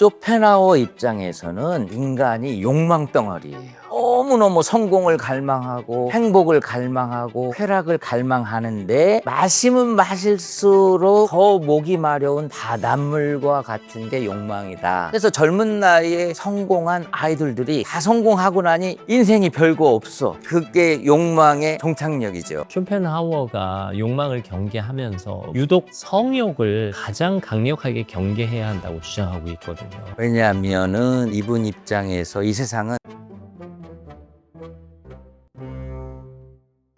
쇼펜하우어 입장에서는 인간이 욕망덩어리예요. 너무너무 성공을 갈망하고 행복을 갈망하고 쾌락을 갈망하는데 마시면 마실수록 더 목이 마려운 바닷물과 같은 게 욕망이다. 그래서 젊은 나이에 성공한 아이돌들이 다 성공하고 나니 인생이 별거 없어. 그게 욕망의 종착역이죠. 쇼펜하우어가 욕망을 경계하면서 유독 성욕을 가장 강력하게 경계해야 한다고 주장하고 있거든요. 왜냐하면은 이분 입장에서 이 세상은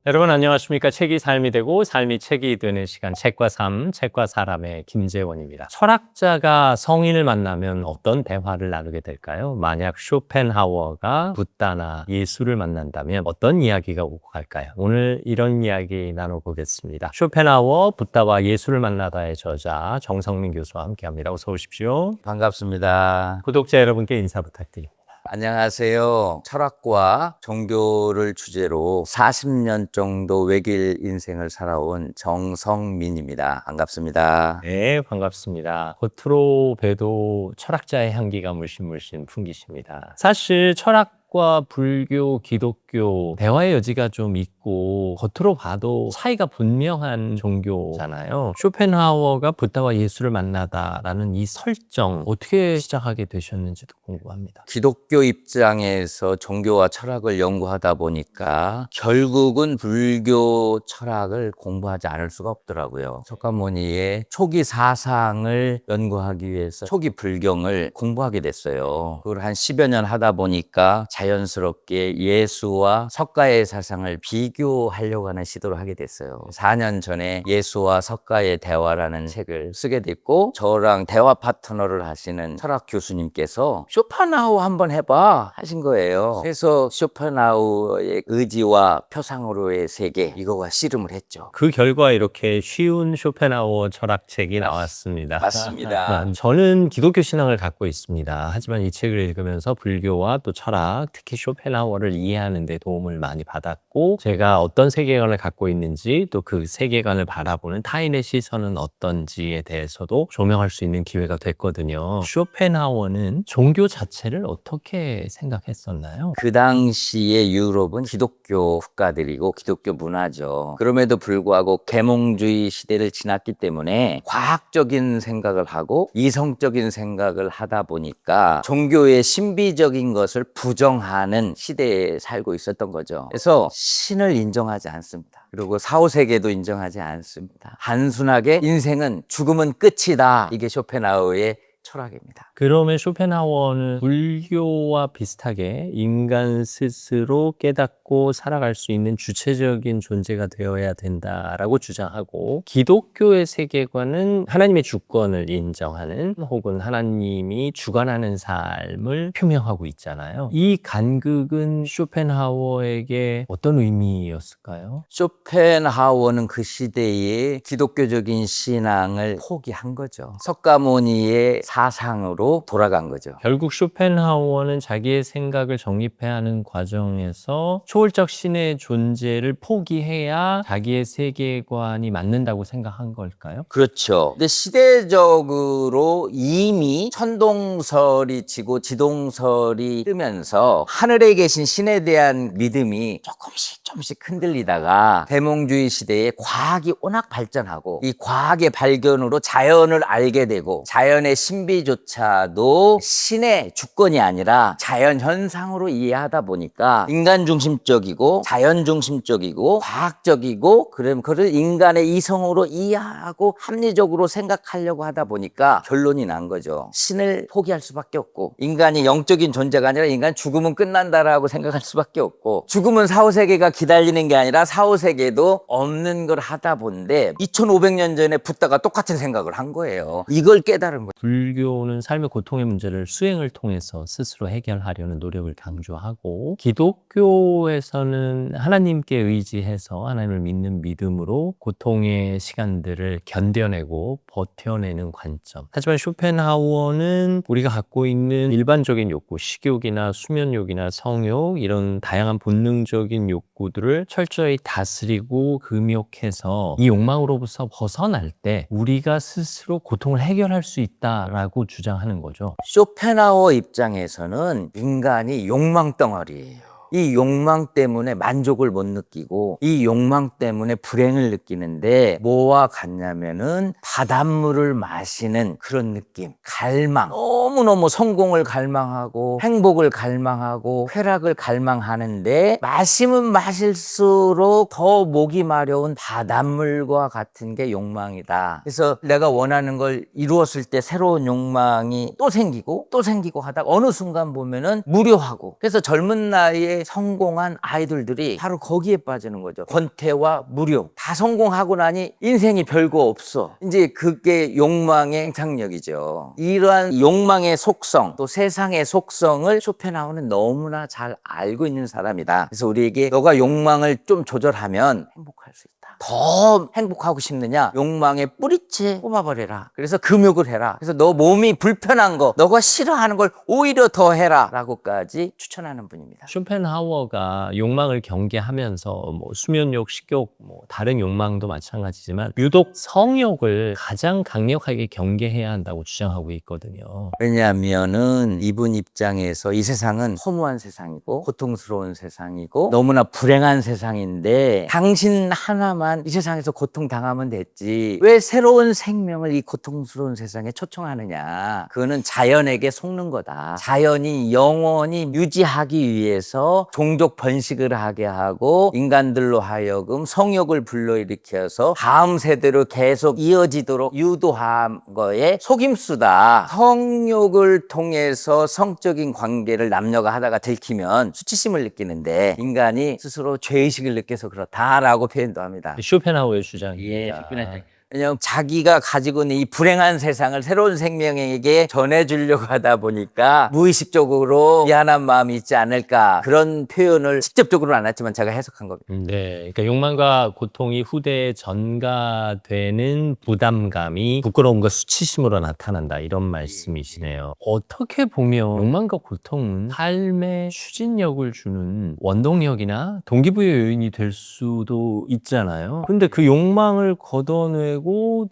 여러분 안녕하십니까? 책이 삶이 되고 삶이 책이 되는 시간, 책과 삶, 책과 사람의 김재원입니다. 철학자가 성인을 만나면 어떤 대화를 나누게 될까요? 만약 쇼펜하우어가 붓다나 예수를 만난다면 어떤 이야기가 오고 갈까요? 오늘 이런 이야기 나눠보겠습니다. 쇼펜하우어, 붓다와 예수를 만나다의 저자 정성민 교수와 함께합니다. 어서 오십시오. 반갑습니다. 구독자 여러분께 인사 부탁드립니다. 안녕하세요. 철학과 종교를 주제로 40년 정도 외길 인생을 살아온 정성민입니다. 반갑습니다. 네, 반갑습니다. 겉으로 봬도 철학자의 향기가 물씬물씬 풍기십니다. 사실 철학과 불교, 기독교 대화의 여지가 좀 있고 겉으로 봐도 차이가 분명한 종교잖아요. 쇼펜하우어가 붓다와 예수를 만나다라는 이 설정 어떻게 시작하게 되셨는지도 궁금합니다. 기독교 입장에서 종교와 철학을 연구하다 보니까 결국은 불교 철학을 공부하지 않을 수가 없더라고요. 석가모니의 초기 사상을 연구하기 위해서 초기 불경을 공부하게 됐어요. 그걸 한 10여 년 하다 보니까 자연스럽게 예수와 석가의 사상을 비교하려고 하는 시도를 하게 됐어요. 4년 전에 예수와 석가의 대화라는 책을 쓰게 됐고, 저랑 대화 파트너를 하시는 철학 교수님께서 쇼펜하우어 한번 해봐 하신 거예요. 그래서 쇼펜하우어의 의지와 표상으로의 세계, 이거와 씨름을 했죠. 그 결과 이렇게 쉬운 쇼펜하우어 철학책이 나왔습니다. 맞습니다. 저는 기독교 신앙을 갖고 있습니다. 하지만 이 책을 읽으면서 불교와 또 철학, 특히 쇼펜하우어를 이해하는 데 도움을 많이 받았고, 제가 어떤 세계관을 갖고 있는지 또 그 세계관을 바라보는 타인의 시선은 어떤지에 대해서도 조명할 수 있는 기회가 됐거든요. 쇼펜하우어는 종교 자체를 어떻게 생각했었나요? 그 당시에 유럽은 기독교 국가들이고 기독교 문화죠. 그럼에도 불구하고 계몽주의 시대를 지났기 때문에 과학적인 생각을 하고 이성적인 생각을 하다 보니까 종교의 신비적인 것을 부정하는 시대에 살고 있었던 거죠. 그래서 신을 인정하지 않습니다. 그리고 사후세계도 인정하지 않습니다. 단순하게 인생은 죽음은 끝이다. 이게 쇼펜하우어의 철학입니다. 그러면 쇼펜하우어는 불교와 비슷하게 인간 스스로 깨닫고 살아갈 수 있는 주체적인 존재가 되어야 된다라고 주장하고, 기독교의 세계관은 하나님의 주권을 인정하는 혹은 하나님이 주관하는 삶을 표명하고 있잖아요. 이 간극은 쇼펜하우어에게 어떤 의미였을까요? 쇼펜하우어는 그 시대의 기독교적인 신앙을 포기한 거죠. 석가모니의 사상으로 돌아간 거죠. 결국 쇼펜하우어는 자기의 생각을 정립해야 하는 과정에서 초월적 신의 존재를 포기해야 자기의 세계관이 맞는다고 생각한 걸까요? 그렇죠. 근데 시대적으로 이미 천동설이 지고 지동설이 뜨면서 하늘에 계신 신에 대한 믿음이 조금씩 흔들리다가 계몽주의 시대에 과학이 워낙 발전하고 이 과학의 발견으로 자연을 알게 되고, 자연의 신비조차도 신의 주권이 아니라 자연 현상으로 이해하다 보니까 인간 중심적이고 자연 중심적이고 과학적이고, 그걸 인간의 이성으로 이해하고 합리적으로 생각하려고 하다 보니까 결론이 난 거죠. 신을 포기할 수밖에 없고, 인간이 영적인 존재가 아니라 인간 죽으면 끝난다라고 생각할 수밖에 없고, 죽으면 사후세계가 기다리는 게 아니라 사후세계도 없는 걸 하다 본데 2500년 전에 붓다가 똑같은 생각을 한 거예요. 이걸 깨달은 거예요. 불교는 삶의 고통의 문제를 수행을 통해서 스스로 해결하려는 노력을 강조하고, 기독교에서는 하나님께 의지해서 하나님을 믿는 믿음으로 고통의 시간들을 견뎌내고 버텨내는 관점. 하지만 쇼펜하우어는 우리가 갖고 있는 일반적인 욕구, 식욕이나 수면욕이나 성욕, 이런 다양한 본능적인 욕구 모두를 철저히 다스리고 금욕해서 이 욕망으로부터 벗어날 때 우리가 스스로 고통을 해결할 수 있다라고 주장하는 거죠. 쇼펜하우어 입장에서는 인간이 욕망 덩어리예요. 이 욕망 때문에 만족을 못 느끼고 이 욕망 때문에 불행을 느끼는데 뭐와 같냐면은 바닷물을 마시는 그런 느낌, 갈망, 너무너무 성공을 갈망하고 행복을 갈망하고 쾌락을 갈망하는데 마시면 마실수록 더 목이 마려운 바닷물과 같은 게 욕망이다. 그래서 내가 원하는 걸 이루었을 때 새로운 욕망이 또 생기고 하다가 어느 순간 보면은 무료하고, 그래서 젊은 나이에 성공한 아이돌들이 바로 거기에 빠지는 거죠. 권태와 무료. 다 성공하고 나니 인생이 별거 없어. 이제 그게 욕망의 행착력이죠. 이러한 욕망의 속성, 또 세상의 속성을 쇼펜하우어는 너무나 잘 알고 있는 사람이다. 그래서 우리에게 너가 욕망을 좀 조절하면 행복할 수 있다. 더 행복하고 싶느냐? 욕망의 뿌리째 뽑아버려라. 그래서 금욕을 해라. 그래서 너 몸이 불편한 거, 너가 싫어하는 걸 오히려 더 해라 라고까지 추천하는 분입니다. 쇼펜하우어가 욕망을 경계하면서 뭐 수면욕, 식욕, 뭐 다른 욕망도 마찬가지지만 유독 성욕을 가장 강력하게 경계해야 한다고 주장하고 있거든요. 왜냐하면은 이분 입장에서 이 세상은 허무한 세상이고 고통스러운 세상이고 너무나 불행한 세상인데 당신 하나만 이 세상에서 고통당하면 됐지 왜 새로운 생명을 이 고통스러운 세상에 초청하느냐. 그거는 자연에게 속는 거다. 자연이 영원히 유지하기 위해서 종족 번식을 하게 하고 인간들로 하여금 성욕을 불러일으켜서 다음 세대로 계속 이어지도록 유도한 거에 속임수다. 성욕을 통해서 성적인 관계를 남녀가 하다가 들키면 수치심을 느끼는데 인간이 스스로 죄의식을 느껴서 그렇다라고 표현도 합니다. 쇼펜하우어의 주장입니다. 예, 왜냐하면 자기가 가지고 있는 이 불행한 세상을 새로운 생명에게 전해주려고 하다 보니까 무의식적으로 미안한 마음이 있지 않을까, 그런 표현을 직접적으로는 안 했지만 제가 해석한 겁니다. 네, 그러니까 욕망과 고통이 후대에 전가되는 부담감이 부끄러움과 수치심으로 나타난다 이런 말씀이시네요. 어떻게 보면 욕망과 고통은 삶의 추진력을 주는 원동력이나 동기부여 요인이 될 수도 있잖아요. 근데 그 욕망을 걷어내고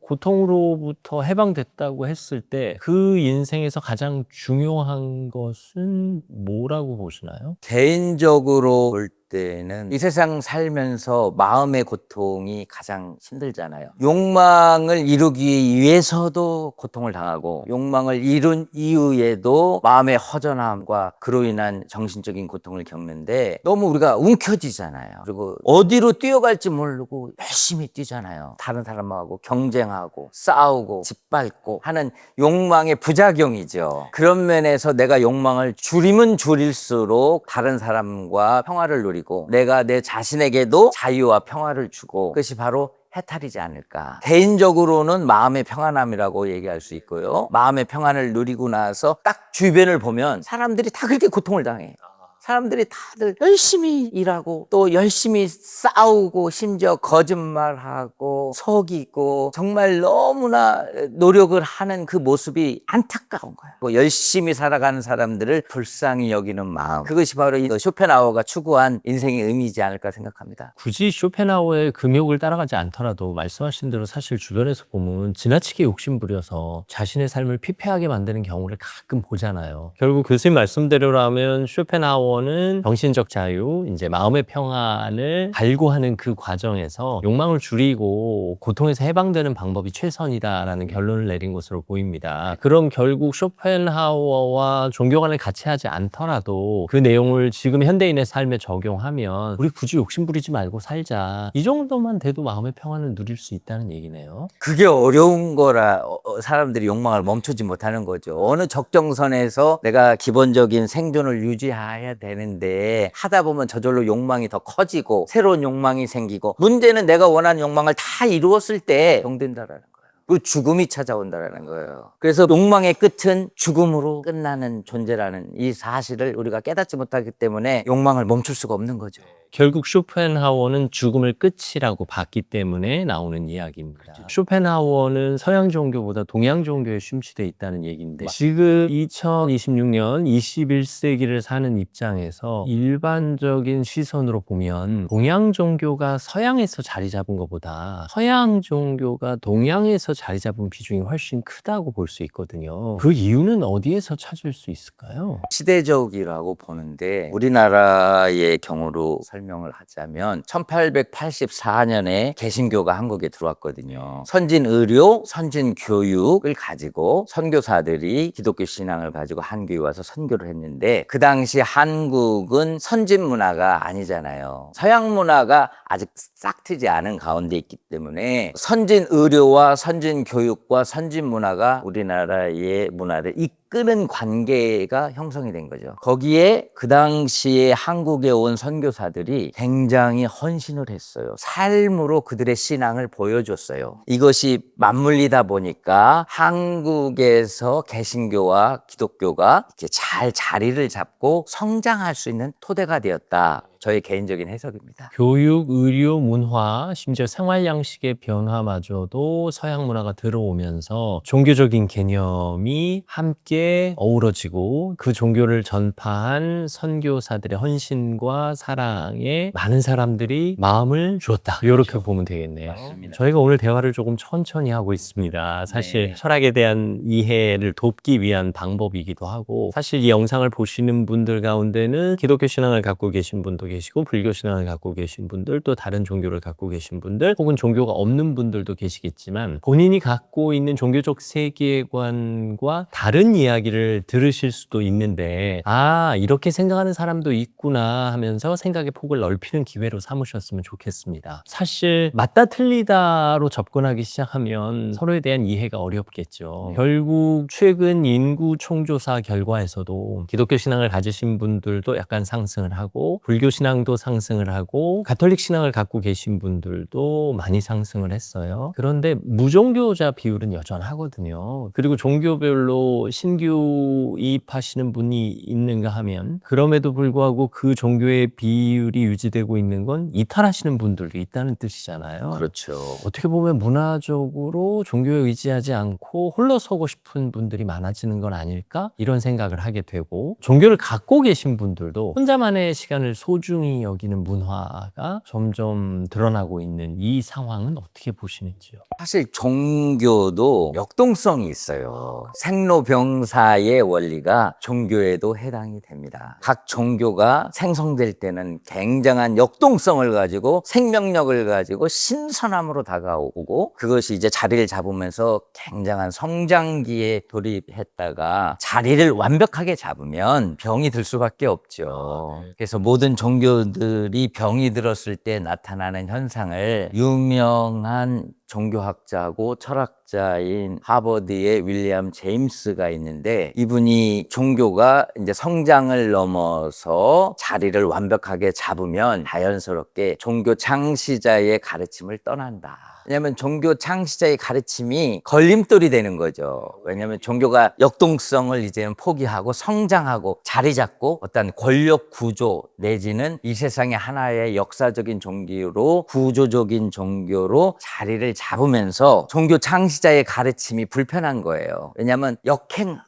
고통으로부터 해방됐다고 했을 때 그 인생에서 가장 중요한 것은 뭐라고 보시나요? 개인적으로 볼 때는 이 세상 살면서 마음의 고통이 가장 힘들잖아요. 욕망을 이루기 위해서도 고통을 당하고 욕망을 이룬 이후에도 마음의 허전함과 그로 인한 정신적인 고통을 겪는데 너무 우리가 움켜쥐잖아요. 그리고 어디로 뛰어갈지 모르고 열심히 뛰잖아요. 다른 사람하고 경쟁하고 싸우고 짓밟고 하는 욕망의 부작용이죠. 그런 면에서 내가 욕망을 줄이면 줄일수록 다른 사람과 평화를 누리고 내가 내 자신에게도 자유와 평화를 주고 그것이 바로 해탈이지 않을까. 개인적으로는 마음의 평안함이라고 얘기할 수 있고요. 마음의 평안을 누리고 나서 딱 주변을 보면 사람들이 다 그렇게 고통을 당해. 사람들이 다들 열심히 일하고 또 열심히 싸우고 심지어 거짓말하고 속이고 정말 너무나 노력을 하는 그 모습이 안타까운 거야. 뭐 열심히 살아가는 사람들을 불쌍히 여기는 마음, 그것이 바로 이 쇼펜하우어가 추구한 인생의 의미이지 않을까 생각합니다. 굳이 쇼펜하우어의 금욕을 따라가지 않더라도 말씀하신 대로 사실 주변에서 보면 지나치게 욕심부려서 자신의 삶을 피폐하게 만드는 경우를 가끔 보잖아요. 결국 교수님 말씀대로라면 쇼펜하우어는 정신적 자유, 이제 마음의 평안을 갈구하는 그 과정에서 욕망을 줄이고 고통에서 해방되는 방법이 최선이다라는 결론을 내린 것으로 보입니다. 그럼 결국 쇼펜하우어와 종교관을 같이 하지 않더라도 그 내용을 지금 현대인의 삶에 적용하면 우리 굳이 욕심 부리지 말고 살자, 이 정도만 돼도 마음의 평안을 누릴 수 있다는 얘기네요. 그게 어려운 거라 사람들이 욕망을 멈추지 못하는 거죠. 어느 적정선에서 내가 기본적인 생존을 유지해야 되는데 하다 보면 저절로 욕망이 더 커지고 새로운 욕망이 생기고, 문제는 내가 원하는 욕망을 다 이루었을 때 병든다라는 거예요. 그 죽음이 찾아온다라는 거예요. 그래서 욕망의 끝은 죽음으로 끝나는 존재라는 이 사실을 우리가 깨닫지 못하기 때문에 욕망을 멈출 수가 없는 거죠. 결국 쇼펜하워는 죽음을 끝이라고 봤기 때문에 나오는 이야기입니다. 쇼펜하워는 서양 종교보다 동양 종교에 심취돼 있다는 얘기인데 지금 2026년 21세기를 사는 입장에서 일반적인 시선으로 보면 동양 종교가 서양에서 자리 잡은 것보다 서양 종교가 동양에서 자리 잡은 비중이 훨씬 크다고 볼 수 있거든요. 그 이유는 어디에서 찾을 수 있을까요? 시대적이라고 보는데 우리나라의 경우로 설명을 하자면 1884년에 개신교가 한국에 들어왔거든요. 선진 의료, 선진 교육을 가지고 선교사들이 기독교 신앙을 가지고 한국에 와서 선교를 했는데 그 당시 한국은 선진 문화가 아니잖아요. 서양 문화가 아직 싹 트지 않은 가운데 있기 때문에 선진 의료와 선진 교육과 선진 문화가 우리나라의 문화를 이끄는 관계가 형성이 된 거죠. 거기에 그 당시에 한국에 온 선교사들이 굉장히 헌신을 했어요. 삶으로 그들의 신앙을 보여줬어요. 이것이 맞물리다 보니까 한국에서 개신교와 기독교가 이렇게 잘 자리를 잡고 성장할 수 있는 토대가 되었다. 저의 개인적인 해석입니다. 교육, 의료, 문화, 심지어 생활 양식의 변화마저도 서양 문화가 들어오면서 종교적인 개념이 함께 어우러지고 그 종교를 전파한 선교사들의 헌신과 사랑에 많은 사람들이 마음을 주었다. 이렇게 보면 되겠네요. 맞습니다. 저희가 오늘 대화를 조금 천천히 하고 있습니다. 사실 네. 철학에 대한 이해를 돕기 위한 방법이기도 하고 사실 이 영상을 보시는 분들 가운데는 기독교 신앙을 갖고 계신 분도 계시고 불교 신앙을 갖고 계신 분들 또 다른 종교를 갖고 계신 분들 혹은 종교가 없는 분들도 계시겠지만 본인이 갖고 있는 종교적 세계관과 다른 이야기를 들으실 수도 있는데 아 이렇게 생각하는 사람도 있구나 하면서 생각의 폭을 넓히는 기회로 삼으셨으면 좋겠습니다. 사실 맞다 틀리다로 접근하기 시작하면 서로에 대한 이해가 어렵겠죠. 결국 최근 인구 총조사 결과에서도 기독교 신앙을 가지신 분들도 약간 상승을 하고 불교 신앙도 상승을 하고 가톨릭 신앙을 갖고 계신 분들도 많이 상승을 했어요. 그런데 무종교자 비율은 여전하거든요. 그리고 종교별로 신규 이입하시는 분이 있는가 하면 그럼에도 불구하고 그 종교의 비율이 유지되고 있는 건 이탈하시는 분들도 있다는 뜻이잖아요. 그렇죠. 어떻게 보면 문화적으로 종교에 의지하지 않고 홀로 서고 싶은 분들이 많아지는 건 아닐까? 이런 생각을 하게 되고 종교를 갖고 계신 분들도 혼자만의 시간을 소중히 여기는 문화가 점점 드러나고 있는 이 상황은 어떻게 보시는지요? 사실 종교도 역동성이 있어요. 생로병사의 원리가 종교에도 해당이 됩니다. 각 종교가 생성될 때는 굉장한 역동성을 가지고 생명력을 가지고 신선함으로 다가오고 그것이 이제 자리를 잡으면서 굉장한 성장기에 돌입했다가 자리를 완벽하게 잡으면 병이 들 수밖에 없죠. 그래서 모든 종교들이 병이 들었을 때 나타나는 현상을 유명한 종교학자고 철학자인 하버드의 윌리엄 제임스가 있는데 이분이 종교가 이제 성장을 넘어서 자리를 완벽하게 잡으면 자연스럽게 종교 창시자의 가르침을 떠난다. 왜냐하면 종교 창시자의 가르침이 걸림돌이 되는 거죠. 왜냐하면 종교가 역동성을 이제는 포기하고 성장하고 자리 잡고 어떤 권력 구조 내지는 이 세상의 하나의 역사적인 종교로 구조적인 종교로 자리를 잡으면서 종교 창시자의 가르침이 불편한 거예요. 왜냐하면 역행할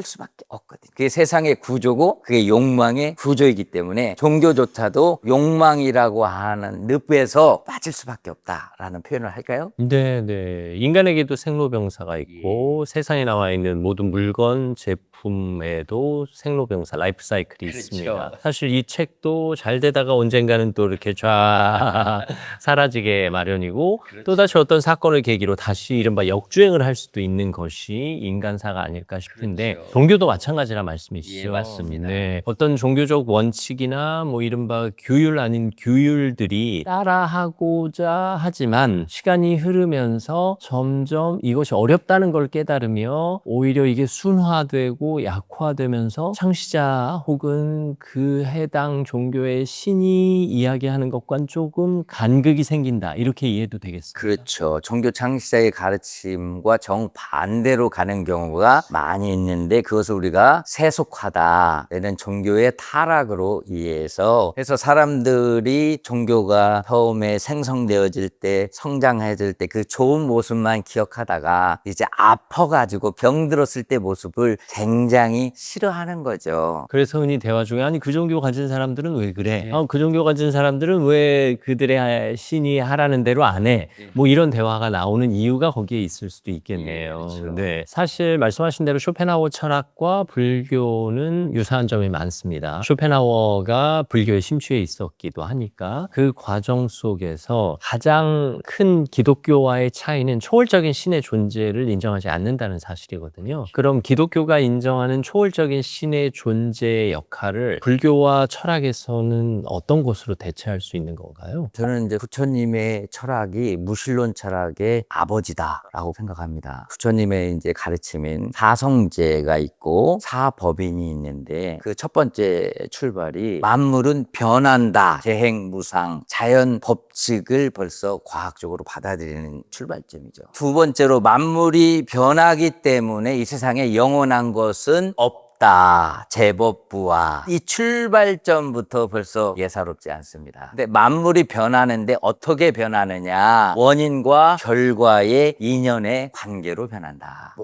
수밖에 없거든요. 그게 세상의 구조고 그게 욕망의 구조이기 때문에 종교조차도 욕망이라고 하는 늪에서 빠질 수밖에 없다라는 표현을 할까요? 네. 인간에게도 생로병사가 있고 세상에 나와 있는 모든 물건, 제품에도 생로병사, 라이프 사이클이 그렇죠. 있습니다. 사실 이 책도 잘 되다가 언젠가는 또 이렇게 쫙 사라지게 마련이고 또다시 어떤 사건을 계기로 다시 이른바 역주행을 할 수도 있는 것이 인간사가 아닐까 싶은데 그렇죠. 종교도 마찬가지란 말씀이시죠? 예, 맞습니다. 네. 어떤 종교적 원칙이나 뭐 이른바 규율 아닌 규율들이 따라하고자 하지만 시간이 흐르면서 점점 이것이 어렵다는 걸 깨달으며 오히려 이게 순화되고 약화되고 약화되면서 창시자 혹은 그 해당 종교의 신이 이야기하는 것과는 조금 간극이 생긴다. 이렇게 이해도 되겠습니다. 그렇죠. 종교 창시자의 가르침과 정반대로 가는 경우가 많이 있는데 그것을 우리가 세속화다, 내는 종교의 타락으로 이해해서, 그래서 사람들이 종교가 처음에 생성되어질 때, 성장해질 때 그 좋은 모습만 기억하다가 이제 아파가지고 병들었을 때 모습을 굉장히 싫어하는 거죠. 그래서 흔히 대화 중에 아니 그 종교 가진 사람들은 왜 그래? 그 종교 가진 사람들은 왜 그들의 신이 하라는 대로 안 해? 뭐 이런 대화가 나오는 이유가 거기에 있을 수도 있겠네요. 그렇죠. 네, 사실 말씀하신 대로 쇼펜하우어 철학과 불교는 유사한 점이 많습니다. 쇼펜하우어가 불교에 심취해 있었기도 하니까 그 과정 속에서 가장 큰 기독교와의 차이는 초월적인 신의 존재를 인정하지 않는다는 사실이거든요. 그럼 기독교가 인정하는 초월적인 신의 존재의 역할을 불교와 철학에서는 어떤 것으로 대체할 수 있는 건가요? 저는 이제 부처님의 철학이 무신론 철학의 아버지다라고 생각합니다. 부처님의 이제 가르침인 사성제가 있고 사법인이 있는데 그 첫 번째 출발이 만물은 변한다, 재행무상, 자연 법칙을 벌써 과학적으로 받아들이는 출발점이죠. 두 번째로 만물이 변하기 때문에 이 세상에 영원한 것은 없다, 제법부와. 이 출발점부터 벌써 예사롭지 않습니다. 근데 만물이 변하는데 어떻게 변하느냐? 원인과 결과의 인연의 관계로 변한다.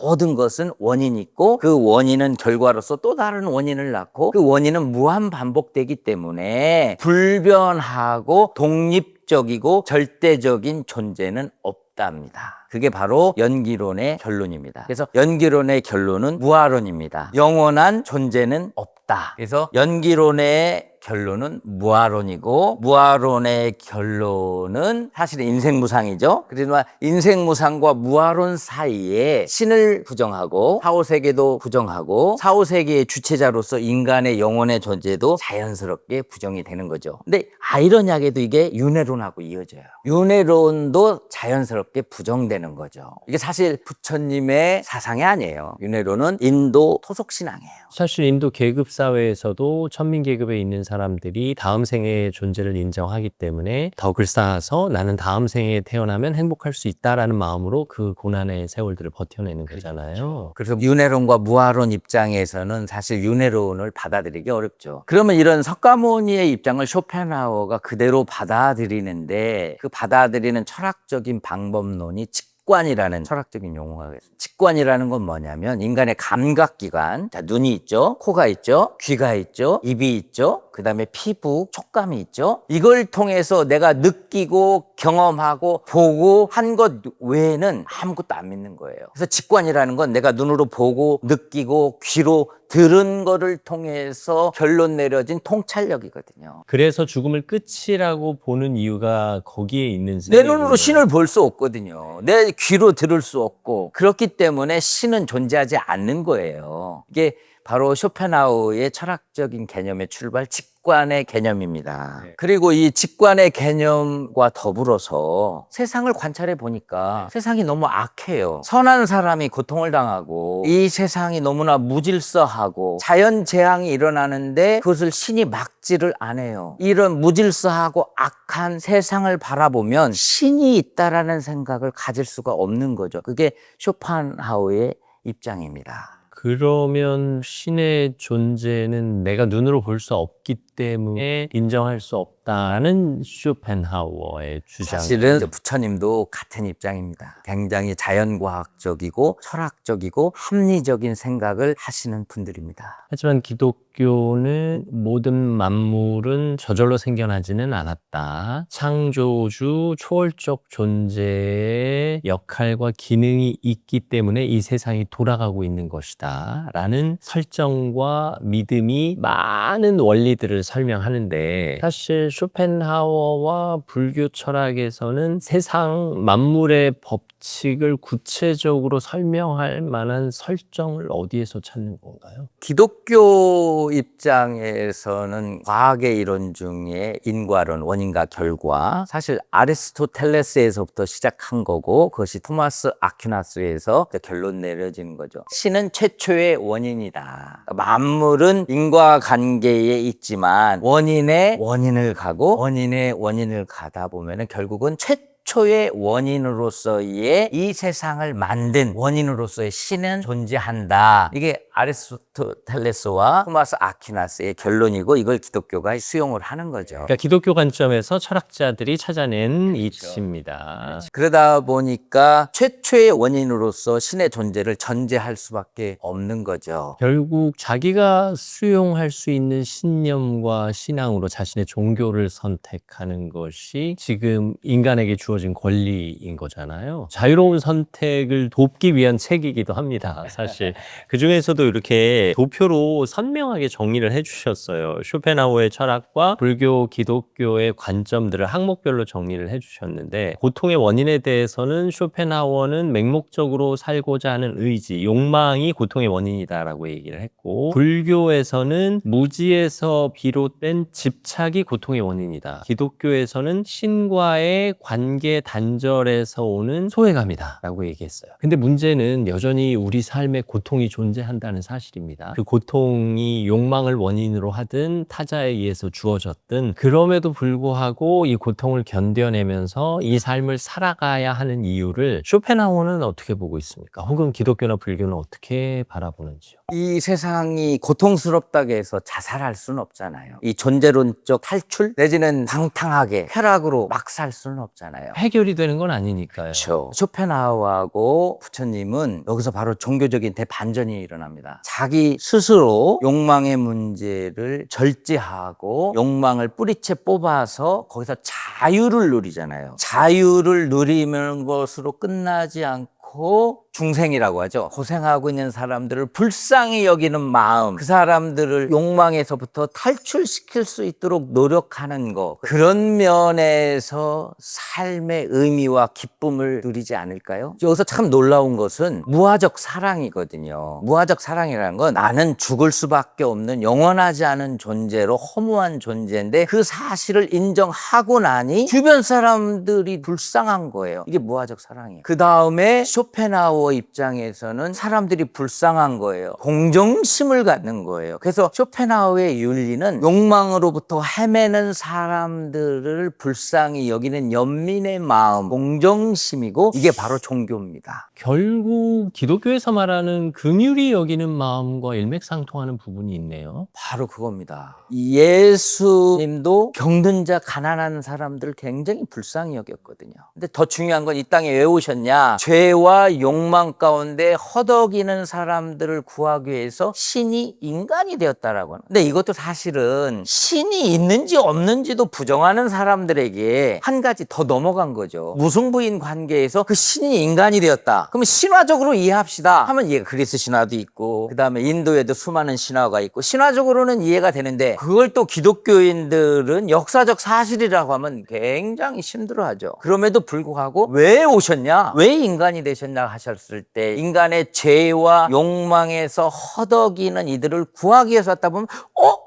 모든 것은 원인이 있고 그 원인은 결과로서 또 다른 원인을 낳고 그 원인은 무한 반복되기 때문에 불변하고 독립적이고 절대적인 존재는 없답니다. 그게 바로 연기론의 결론입니다. 그래서 연기론의 결론은 무아론입니다. 영원한 존재는 없다. 그래서 연기론의 결론은 무아론이고 무아론의 결론은 사실 인생무상이죠. 그러나 인생무상과 무아론 사이에 신을 부정하고 사후세계도 부정하고 사후세계의 주체자로서 인간의 영혼의 존재도 자연스럽게 부정이 되는 거죠. 근데 아이러니하게도 이게 윤회론하고 이어져요. 윤회론도 자연스럽게 부정되는 거죠. 이게 사실 부처님의 사상이 아니에요. 윤회론은 인도 토속신앙이에요. 사실 인도 계급 사회에서도 천민 계급에 있는 사람들이 다음 생의 존재를 인정하기 때문에 덕을 쌓아서 나는 다음 생에 태어나면 행복할 수 있다라는 마음으로 그 고난의 세월들을 버텨내는 거잖아요. 그래서 윤회론과 무아론 입장에서는 사실 윤회론을 받아들이기 어렵죠. 그러면 이런 석가모니의 입장을 쇼펜하우어가 그대로 받아들이는데 그 받아들이는 철학적인 방법론이 직관이라는 철학적인 용어가 있습니다. 직관이라는 건 뭐냐면 인간의 감각기관, 자, 눈이 있죠, 코가 있죠, 귀가 있죠, 입이 있죠, 그 다음에 피부, 촉감이 있죠. 이걸 통해서 내가 느끼고 경험하고 보고 한 것 외에는 아무것도 안 믿는 거예요. 그래서 직관이라는 건 내가 눈으로 보고 느끼고 귀로 들은 거를 통해서 결론 내려진 통찰력이거든요. 그래서 죽음을 끝이라고 보는 이유가 거기에 있는 내 눈으로 신을 볼 수 없거든요. 내 귀로 들을 수 없고 그렇기 때문에 신은 존재하지 않는 거예요. 이게 바로 쇼펜하우어의 철학적인 개념의 출발, 직관의 개념입니다. 그리고 이 직관의 개념과 더불어서 세상을 관찰해 보니까 세상이 너무 악해요. 선한 사람이 고통을 당하고 이 세상이 너무나 무질서하고 자연 재앙이 일어나는데 그것을 신이 막지를 않아요. 이런 무질서하고 악한 세상을 바라보면 신이 있다라는 생각을 가질 수가 없는 거죠. 그게 쇼펜하우어의 입장입니다. 그러면 신의 존재는 내가 눈으로 볼 수 없기 때문에 인정할 수 없다는 쇼펜하우어의 주장. 사실은 부처님도 같은 입장입니다. 굉장히 자연과학적이고 철학적이고 합리적인 생각을 하시는 분들입니다. 하지만 기독교는 모든 만물은 저절로 생겨나지는 않았다. 창조주 초월적 존재의 역할과 기능이 있기 때문에 이 세상이 돌아가고 있는 것이다. 라는 설정과 믿음이 많은 원리들을 설명하는데 사실 쇼펜하우어와 불교 철학에서는 세상 만물의 법 원칙을 구체적으로 설명할 만한 설정을 어디에서 찾는 건가요? 기독교 입장에서는 과학의 이론 중에 인과론, 원인과 결과, 사실 아리스토텔레스에서부터 시작한 거고 그것이 토마스 아퀴나스에서 결론 내려지는 거죠. 신은 최초의 원인이다. 만물은 인과관계에 있지만 원인의 원인을 가고 원인의 원인을 가다 보면은 결국은 최초의 원인으로서의 이 세상을 만든 원인으로서의 신은 존재한다. 이게 아리스토텔레스와 토마스 아퀴나스의 결론이고 이걸 기독교가 수용을 하는 거죠. 그러니까 기독교 관점에서 철학자들이 찾아낸 이치입니다. 그러다 보니까 최초의 원인으로서 신의 존재를 전제할 수밖에 없는 거죠. 결국 자기가 수용할 수 있는 신념과 신앙으로 자신의 종교를 선택하는 것이 지금 인간에게 주어진 권리인 거잖아요. 자유로운 선택을 돕기 위한 책이기도 합니다. 사실 그 중에서도 이렇게 도표로 선명하게 정리를 해주셨어요. 쇼펜하우어의 철학과 불교, 기독교의 관점들을 항목별로 정리를 해주셨는데 고통의 원인에 대해서는 쇼펜하우어는 맹목적으로 살고자 하는 의지, 욕망이 고통의 원인이다라고 얘기를 했고 불교에서는 무지에서 비롯된 집착이 고통의 원인이다. 기독교에서는 신과의 관계 단절에서 오는 소외감이다 라고 얘기했어요. 근데 문제는 여전히 우리 삶에 고통이 존재한다는 사실입니다. 그 고통이 욕망을 원인으로 하든 타자에 의해서 주어졌든 그럼에도 불구하고 이 고통을 견뎌내면서 이 삶을 살아가야 하는 이유를 쇼펜하우어는 어떻게 보고 있습니까? 혹은 기독교나 불교는 어떻게 바라보는지요? 이 세상이 고통스럽다고 해서 자살할 수는 없잖아요. 이 존재론적 탈출 내지는 방탕하게 쾌락으로 막 살 수는 없잖아요. 해결이 되는 건 아니니까요. 그렇죠. 쇼펜하우어하고 부처님은 여기서 바로 종교적인 대반전이 일어납니다. 자기 스스로 욕망의 문제를 절제하고 욕망을 뿌리채 뽑아서 거기서 자유를 누리잖아요. 자유를 누리는 것으로 끝나지 않고 중생이라고 하죠. 고생하고 있는 사람들을 불쌍히 여기는 마음, 그 사람들을 욕망에서부터 탈출시킬 수 있도록 노력하는 거, 그런 면에서 삶의 의미와 기쁨을 누리지 않을까요? 여기서 참 놀라운 것은 무아적 사랑이거든요. 무아적 사랑이라는 건 나는 죽을 수밖에 없는 영원하지 않은 존재로 허무한 존재인데 그 사실을 인정하고 나니 주변 사람들이 불쌍한 거예요. 이게 무아적 사랑이에요. 그 다음에 쇼펜하우어 입장에서는 사람들이 불쌍한 거예요. 동정심을 갖는 거예요. 그래서 쇼펜하우어의 윤리는 욕망으로부터 헤매는 사람들을 불쌍히 여기는 연민의 마음, 동정심이고 이게 바로 종교입니다. 결국 기독교에서 말하는 긍휼히 여기는 마음과 일맥상통하는 부분이 있네요. 바로 그겁니다. 예수님도 병든 자, 가난한 사람들을 굉장히 불쌍히 여겼거든요. 근데 더 중요한 건 이 땅에 왜 오셨냐? 죄와 욕망 가운데 허덕이는 사람들을 구하기 위해서 신이 인간이 되었다라고 하는. 근데 이것도 사실은 신이 있는지 없는지도 부정하는 사람들에게 한 가지 더 넘어간 거죠. 무승부인 관계에서 그 신이 인간이 되었다. 그러면 신화적으로 이해합시다 하면 이해가 그리스 신화도 있고 그 다음에 인도에도 수많은 신화가 있고 신화적으로는 이해가 되는데 그걸 또 기독교인들은 역사적 사실이라고 하면 굉장히 힘들어하죠. 그럼에도 불구하고 왜 오셨냐? 왜 인간이 되셨냐 하셨을 때 인간의 죄와 욕망에서 허덕이는 이들을 구하기 위해서 왔다 보면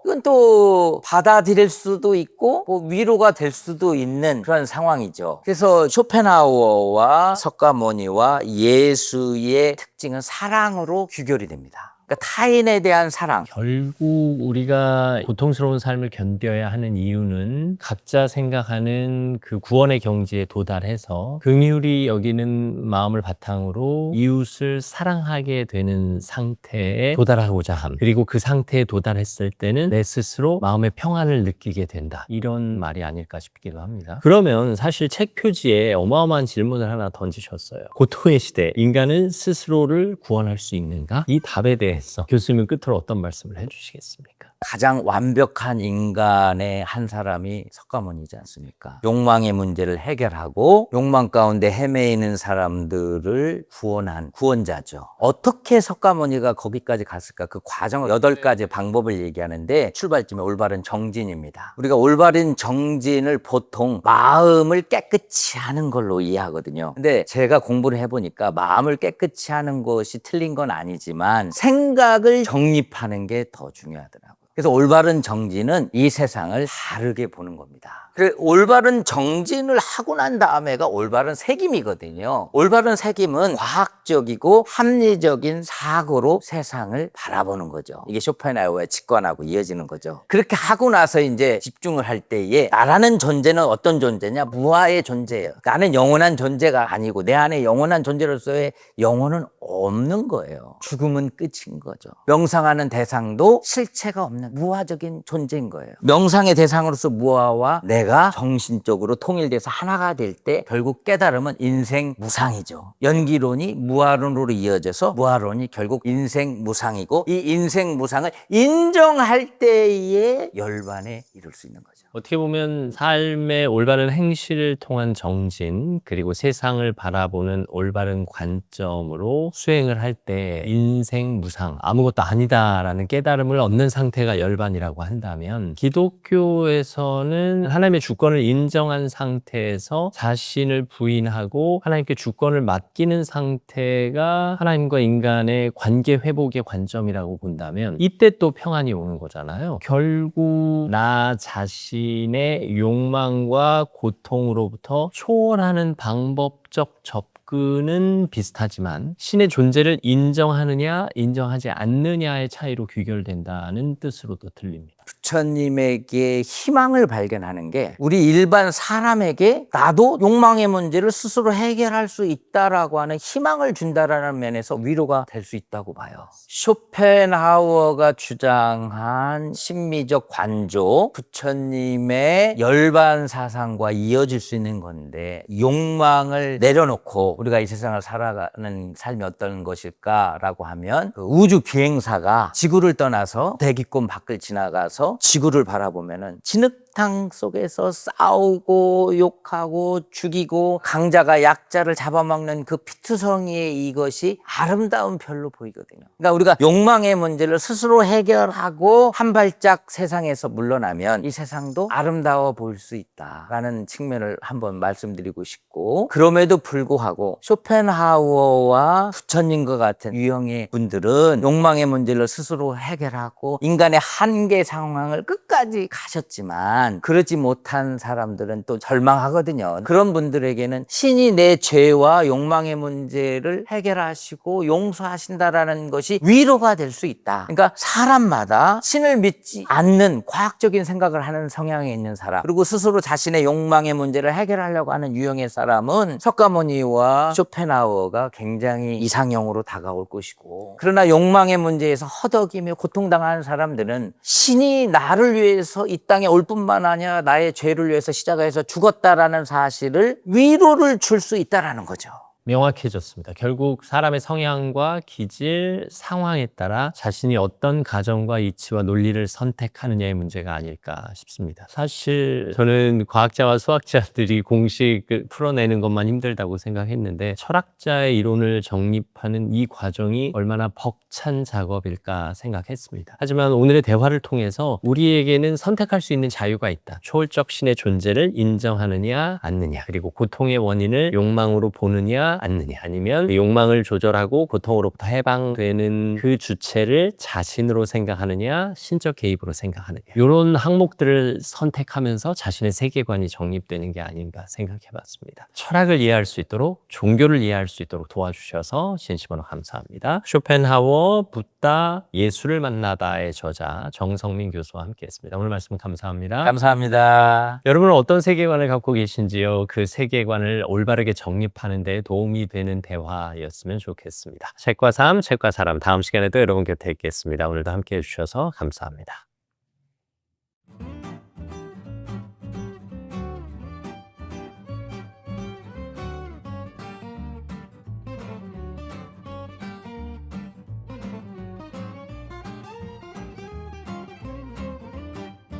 이건 또 받아들일 수도 있고 뭐 위로가 될 수도 있는 그런 상황이죠. 그래서 쇼펜하우어와 석가모니와 예수의 특징은 사랑으로 귀결이 됩니다. 그러니까 타인에 대한 사랑. 결국 우리가 고통스러운 삶을 견뎌야 하는 이유는 각자 생각하는 그 구원의 경지에 도달해서 긍휼히 여기는 마음을 바탕으로 이웃을 사랑하게 되는 상태에 도달하고자 함. 그리고 그 상태에 도달했을 때는 내 스스로 마음의 평안을 느끼게 된다. 이런 말이 아닐까 싶기도 합니다. 그러면 사실 책 표지에 어마어마한 질문을 하나 던지셨어요. 고통의 시대, 인간은 스스로를 구원할 수 있는가? 이 답에 대해 대해서 교수님은 끝으로 어떤 말씀을 해주시겠습니까? 가장 완벽한 인간의 한 사람이 석가모니지 않습니까? 욕망의 문제를 해결하고 욕망 가운데 헤매이는 사람들을 구원한 구원자죠. 어떻게 석가모니가 거기까지 갔을까? 그 과정 8가지 방법을 얘기하는데 출발점이 올바른 정진입니다. 우리가 올바른 정진을 보통 마음을 깨끗이 하는 걸로 이해하거든요. 근데 제가 공부를 해보니까 마음을 깨끗이 하는 것이 틀린 건 아니지만 생각을 정립하는 게 더 중요하더라고요. 그래서 올바른 정진은 이 세상을 다르게 보는 겁니다. 그래, 올바른 정진을 하고 난 다음에가 올바른 책임이거든요. 올바른 책임은 과학적이고 합리적인 사고로 세상을 바라보는 거죠. 이게 쇼펜하우어의 직관하고 이어지는 거죠. 그렇게 하고 나서 이제 집중을 할 때에 나라는 존재는 어떤 존재냐? 무아의 존재예요. 나는 영원한 존재가 아니고 내 안에 영원한 존재로서의 영혼은 없는 거예요. 죽음은 끝인 거죠. 명상하는 대상도 실체가 없는 무아적인 존재인 거예요. 명상의 대상으로서 무아와 내가 정신적으로 통일돼서 하나가 될 때 결국 깨달음은 인생 무상이죠. 연기론이 무아론으로 이어져서 무아론이 결국 인생 무상이고 이 인생 무상을 인정할 때에 열반에 이룰 수 있는 거죠. 어떻게 보면 삶의 올바른 행실을 통한 정진, 그리고 세상을 바라보는 올바른 관점으로 수행을 할 때 인생 무상, 아무것도 아니다라는 깨달음을 얻는 상태가 열반이라고 한다면, 기독교에서는 하나님의 주권을 인정한 상태에서 자신을 부인하고 하나님께 주권을 맡기는 상태가 하나님과 인간의 관계 회복의 관점이라고 본다면 이때 또 평안이 오는 거잖아요. 결국 나 자신의 욕망과 고통으로부터 초월하는 방법적 접근은 비슷하지만 신의 존재를 인정하느냐 인정하지 않느냐의 차이로 귀결된다는 뜻으로도 들립니다. 부처님에게 희망을 발견하는 게 우리 일반 사람에게 나도 욕망의 문제를 스스로 해결할 수 있다라고 하는 희망을 준다라는 면에서 위로가 될 수 있다고 봐요. 쇼펜하우어가 주장한 심미적 관조, 부처님의 열반 사상과 이어질 수 있는 건데, 욕망을 내려놓고 우리가 이 세상을 살아가는 삶이 어떤 것일까라고 하면 그 우주 비행사가 지구를 떠나서 대기권 밖을 지나가서 지구를 바라보면은 진흙탕 속에서 싸우고 욕하고 죽이고 강자가 약자를 잡아먹는 그 피투성이의 이것이 아름다운 별로 보이거든요. 그러니까 우리가 욕망의 문제를 스스로 해결하고 한 발짝 세상에서 물러나면 이 세상도 아름다워 보일 수 있다라는 측면을 한번 말씀드리고 싶고, 그럼에도 불구하고 쇼펜하우어와 부처님과 같은 유형의 분들은 욕망의 문제를 스스로 해결하고 인간의 한계 상황을 끝까지 가셨지만 그러지 못한 사람들은 또 절망하거든요. 그런 분들에게는 신이 내 죄와 욕망의 문제를 해결하시고 용서하신다라는 것이 위로가 될 수 있다. 그러니까 사람마다 신을 믿지 않는 과학적인 생각을 하는 성향이 있는 사람, 그리고 스스로 자신의 욕망의 문제를 해결하려고 하는 유형의 사람은 석가모니와 쇼펜하우어가 굉장히 이상형으로 다가올 것이고, 그러나 욕망의 문제에서 허덕이며 고통당하는 사람들은 신이 나를 위해서 이 땅에 올 뿐만 아니라 나의 죄를 위해서 십자가에서 죽었다라는 사실을 위로를 줄 수 있다라는 거죠. 명확해졌습니다. 결국 사람의 성향과 기질, 상황에 따라 자신이 어떤 가정과 이치와 논리를 선택하느냐의 문제가 아닐까 싶습니다. 사실 저는 과학자와 수학자들이 공식을 풀어내는 것만 힘들다고 생각했는데 철학자의 이론을 정립하는 이 과정이 얼마나 벅찬 작업일까 생각했습니다. 하지만 오늘의 대화를 통해서 우리에게는 선택할 수 있는 자유가 있다. 초월적 신의 존재를 인정하느냐 않느냐, 그리고 고통의 원인을 욕망으로 보느냐 않느냐, 아니면 욕망을 조절하고 고통으로부터 해방되는 그 주체를 자신으로 생각하느냐 신적 개입으로 생각하느냐, 이런 항목들을 선택하면서 자신의 세계관이 정립되는 게 아닌가 생각해봤습니다. 철학을 이해할 수 있도록, 종교를 이해할 수 있도록 도와주셔서 진심으로 감사합니다. 쇼펜하우어 붓다 예수를 만나다의 저자 정성민 교수와 함께했습니다. 오늘 말씀 감사합니다. 감사합니다. 여러분은 어떤 세계관을 갖고 계신지요? 그 세계관을 올바르게 정립하는 데 도움이 되는 대화였으면 좋겠습니다. 책과 삶, 책과 사람, 다음 시간에도 여러분 곁에 있겠습니다. 오늘도 함께해 주셔서 감사합니다.